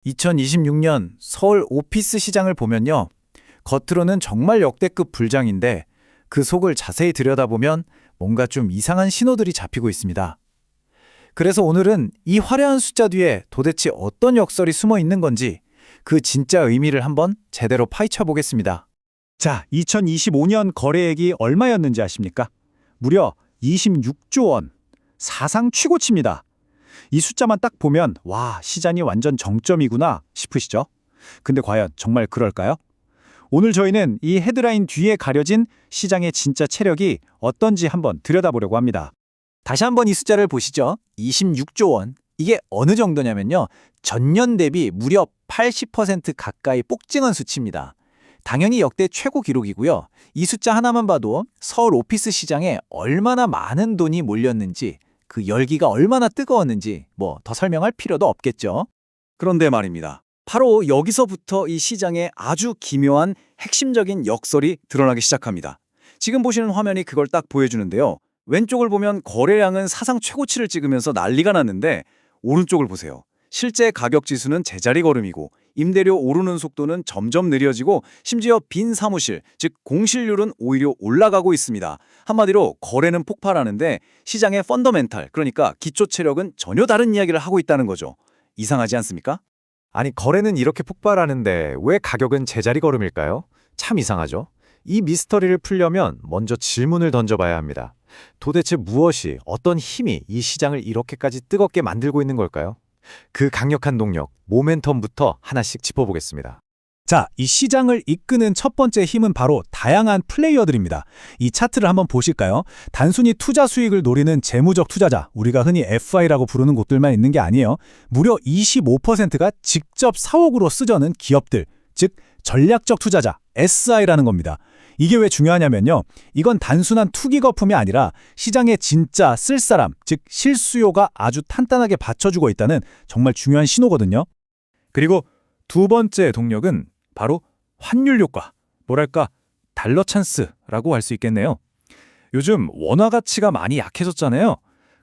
2026년 서울 오피스 시장을 보면요. 겉으로는 정말 역대급 불장인데 그 속을 자세히 들여다보면 뭔가 좀 이상한 신호들이 잡히고 있습니다. 그래서 오늘은 이 화려한 숫자 뒤에 도대체 어떤 역설이 숨어 있는 건지 그 진짜 의미를 한번 제대로 파헤쳐 보겠습니다. 자, 2025년 거래액이 얼마였는지 아십니까? 무려 26조 원. 사상 최고치입니다. 이 숫자만 딱 보면 와, 시장이 완전 정점이구나 싶으시죠? 근데 과연 정말 그럴까요? 오늘 저희는 이 헤드라인 뒤에 가려진 시장의 진짜 체력이 어떤지 한번 들여다보려고 합니다. 다시 한번 이 숫자를 보시죠. 26조 원. 이게 어느 정도냐면요. 전년 대비 무려 80% 가까이 폭증한 수치입니다. 당연히 역대 최고 기록이고요. 이 숫자 하나만 봐도 서울 오피스 시장에 얼마나 많은 돈이 몰렸는지, 그 열기가 얼마나 뜨거웠는지 뭐 더 설명할 필요도 없겠죠. 그런데 말입니다. 바로 여기서부터 이 시장의 아주 기묘한 핵심적인 역설이 드러나기 시작합니다. 지금 보시는 화면이 그걸 딱 보여주는데요. 왼쪽을 보면 거래량은 사상 최고치를 찍으면서 난리가 났는데 오른쪽을 보세요. 실제 가격 지수는 제자리 걸음이고 임대료 오르는 속도는 점점 느려지고 심지어 빈 사무실, 즉 공실률은 오히려 올라가고 있습니다. 한마디로 거래는 폭발하는데 시장의 펀더멘탈, 그러니까 기초 체력은 전혀 다른 이야기를 하고 있다는 거죠. 이상하지 않습니까? 아니, 거래는 이렇게 폭발하는데 왜 가격은 제자리 걸음일까요? 참 이상하죠? 이 미스터리를 풀려면 먼저 질문을 던져봐야 합니다. 도대체 무엇이, 어떤 힘이 이 시장을 이렇게까지 뜨겁게 만들고 있는 걸까요? 그 강력한 동력, 모멘텀부터 하나씩 짚어보겠습니다. 자, 이 시장을 이끄는 첫 번째 힘은 바로 다양한 플레이어들입니다. 이 차트를 한번 보실까요? 단순히 투자 수익을 노리는 재무적 투자자, 우리가 흔히 FI라고 부르는 곳들만 있는 게 아니에요. 무려 25%가 직접 사옥으로 쓰저는 기업들, 즉 전략적 투자자, SI라는 겁니다. 이게 왜 중요하냐면요. 이건 단순한 투기 거품이 아니라 시장에 진짜 쓸 사람, 즉 실수요가 아주 탄탄하게 받쳐주고 있다는 정말 중요한 신호거든요. 그리고 두 번째 동력은 바로 환율 효과, 뭐랄까 달러 찬스라고 할 수 있겠네요. 요즘 원화 가치가 많이 약해졌잖아요.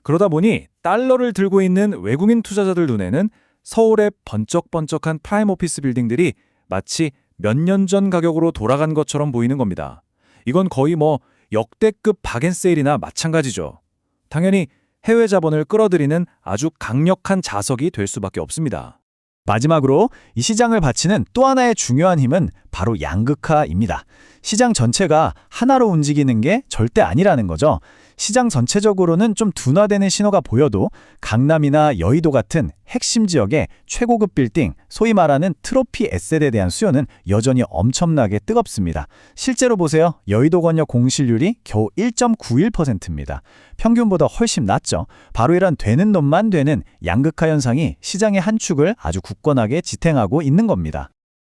그러다 보니 달러를 들고 있는 외국인 투자자들 눈에는 서울의 번쩍번쩍한 프라임 오피스 빌딩들이 마치 몇 년 전 가격으로 돌아간 것처럼 보이는 겁니다. 이건 거의 뭐 역대급 박앤세일이나 마찬가지죠. 당연히 해외 자본을 끌어들이는 아주 강력한 자석이 될 수밖에 없습니다. 마지막으로 이 시장을 받치는 또 하나의 중요한 힘은 바로 양극화입니다. 시장 전체가 하나로 움직이는 게 절대 아니라는 거죠. 시장 전체적으로는 좀 둔화되는 신호가 보여도 강남이나 여의도 같은 핵심 지역의 최고급 빌딩, 소위 말하는 트로피 에셋에 대한 수요는 여전히 엄청나게 뜨겁습니다. 실제로 보세요. 여의도 권역 공실률이 겨우 1.91%입니다. 평균보다 훨씬 낮죠. 바로 이런 되는 놈만 되는 양극화 현상이 시장의 한 축을 아주 굳건하게 지탱하고 있는 겁니다.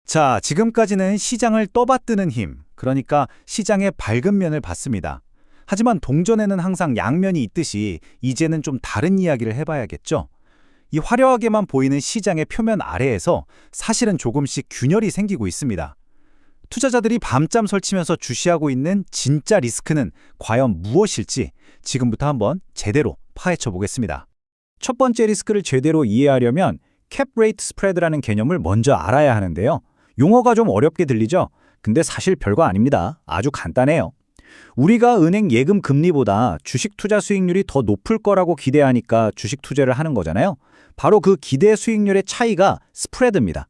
자, 지금까지는 시장을 떠받드는 힘, 그러니까 시장의 밝은 면을 봤습니다. 하지만 동전에는 항상 양면이 있듯이 이제는 좀 다른 이야기를 해봐야겠죠. 이 화려하게만 보이는 시장의 표면 아래에서 사실은 조금씩 균열이 생기고 있습니다. 투자자들이 밤잠 설치면서 주시하고 있는 진짜 리스크는 과연 무엇일지 지금부터 한번 제대로 파헤쳐 보겠습니다. 첫 번째 리스크를 제대로 이해하려면 캡 레이트 스프레드라는 개념을 먼저 알아야 하는데요. 용어가 좀 어렵게 들리죠? 근데 사실 별거 아닙니다. 아주 간단해요. 우리가 은행 예금 금리보다 주식 투자 수익률이 더 높을 거라고 기대하니까 주식 투자를 하는 거잖아요. 바로 그 기대 수익률의 차이가 스프레드입니다.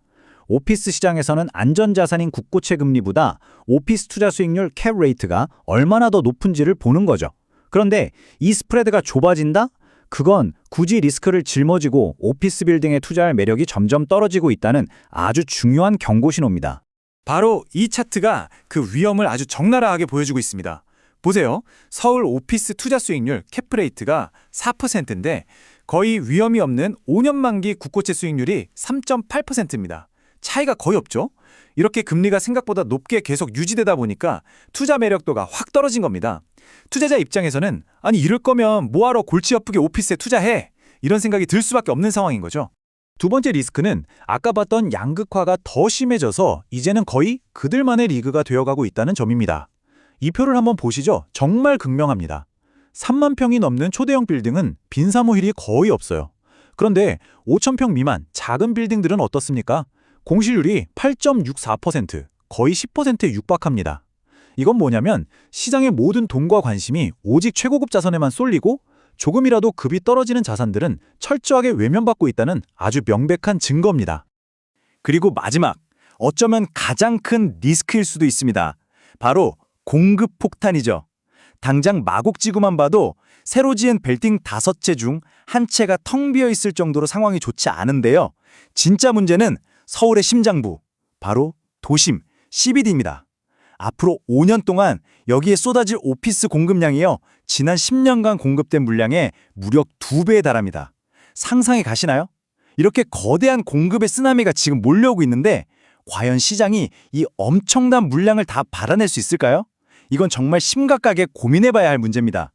오피스 시장에서는 안전자산인 국고채 금리보다 오피스 투자 수익률 캡 레이트가 얼마나 더 높은지를 보는 거죠. 그런데 이 스프레드가 좁아진다? 그건 굳이 리스크를 짊어지고 오피스 빌딩에 투자할 매력이 점점 떨어지고 있다는 아주 중요한 경고 신호입니다. 바로 이 차트가 그 위험을 아주 적나라하게 보여주고 있습니다. 보세요. 서울 오피스 투자 수익률 캡레이트가 4%인데 거의 위험이 없는 5년 만기 국고채 수익률이 3.8%입니다. 차이가 거의 없죠? 이렇게 금리가 생각보다 높게 계속 유지되다 보니까 투자 매력도가 확 떨어진 겁니다. 투자자 입장에서는 아니 이럴 거면 뭐하러 골치 아프게 오피스에 투자해? 이런 생각이 들 수밖에 없는 상황인 거죠. 두 번째 리스크는 아까 봤던 양극화가 더 심해져서 이제는 거의 그들만의 리그가 되어가고 있다는 점입니다. 이 표를 한번 보시죠. 정말 극명합니다. 3만 평이 넘는 초대형 빌딩은 빈 사무실이 거의 없어요. 그런데 5,000평 미만 작은 빌딩들은 어떻습니까? 공실률이 8.64%, 거의 10%에 육박합니다. 이건 뭐냐면 시장의 모든 돈과 관심이 오직 최고급 자산에만 쏠리고 조금이라도 급이 떨어지는 자산들은 철저하게 외면받고 있다는 아주 명백한 증거입니다. 그리고 마지막, 어쩌면 가장 큰 리스크일 수도 있습니다. 바로 공급 폭탄이죠. 당장 마곡지구만 봐도 새로 지은 빌딩 5채 중 한 채가 텅 비어 있을 정도로 상황이 좋지 않은데요. 진짜 문제는 서울의 심장부, 바로 도심, CBD입니다. 앞으로 5년 동안 여기에 쏟아질 오피스 공급량이요. 지난 10년간 공급된 물량의 무려 2배에 달합니다. 상상이 가시나요? 이렇게 거대한 공급의 쓰나미가 지금 몰려오고 있는데 과연 시장이 이 엄청난 물량을 다 받아낼 수 있을까요? 이건 정말 심각하게 고민해봐야 할 문제입니다.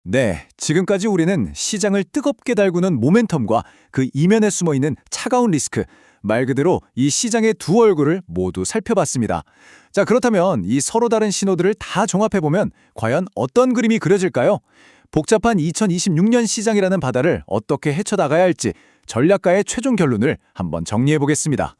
네, 지금까지 우리는 시장을 뜨겁게 달구는 모멘텀과 그 이면에 숨어있는 차가운 리스크, 말 그대로 이 시장의 두 얼굴을 모두 살펴봤습니다. 자, 그렇다면 이 서로 다른 신호들을 다 종합해보면 과연 어떤 그림이 그려질까요? 복잡한 2026년 시장이라는 바다를 어떻게 헤쳐나가야 할지 전략가의 최종 결론을 한번 정리해보겠습니다.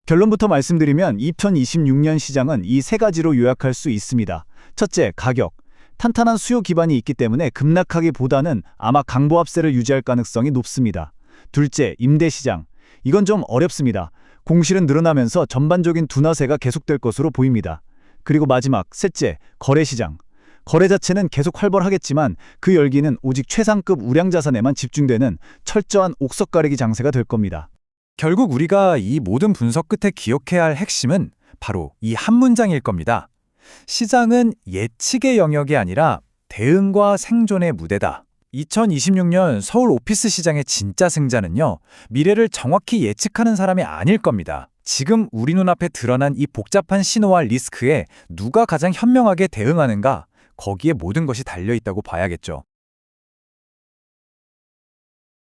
결론부터 말씀드리면 2026년 시장은 이 세 가지로 요약할 수 있습니다. 첫째, 가격. 탄탄한 수요 기반이 있기 때문에 급락하기보다는 아마 강보합세를 유지할 가능성이 높습니다. 둘째, 임대시장. 이건 좀 어렵습니다. 공실은 늘어나면서 전반적인 둔화세가 계속될 것으로 보입니다. 그리고 마지막, 셋째, 거래시장. 거래 자체는 계속 활발하겠지만 그 열기는 오직 최상급 우량자산에만 집중되는 철저한 옥석 가리기 장세가 될 겁니다. 결국 우리가 이 모든 분석 끝에 기억해야 할 핵심은 바로 이 한 문장일 겁니다. 시장은 예측의 영역이 아니라 대응과 생존의 무대다. 2026년 서울 오피스 시장의 진짜 승자는요, 미래를 정확히 예측하는 사람이 아닐 겁니다. 지금 우리 눈앞에 드러난 이 복잡한 신호와 리스크에 누가 가장 현명하게 대응하는가, 거기에 모든 것이 달려있다고 봐야겠죠.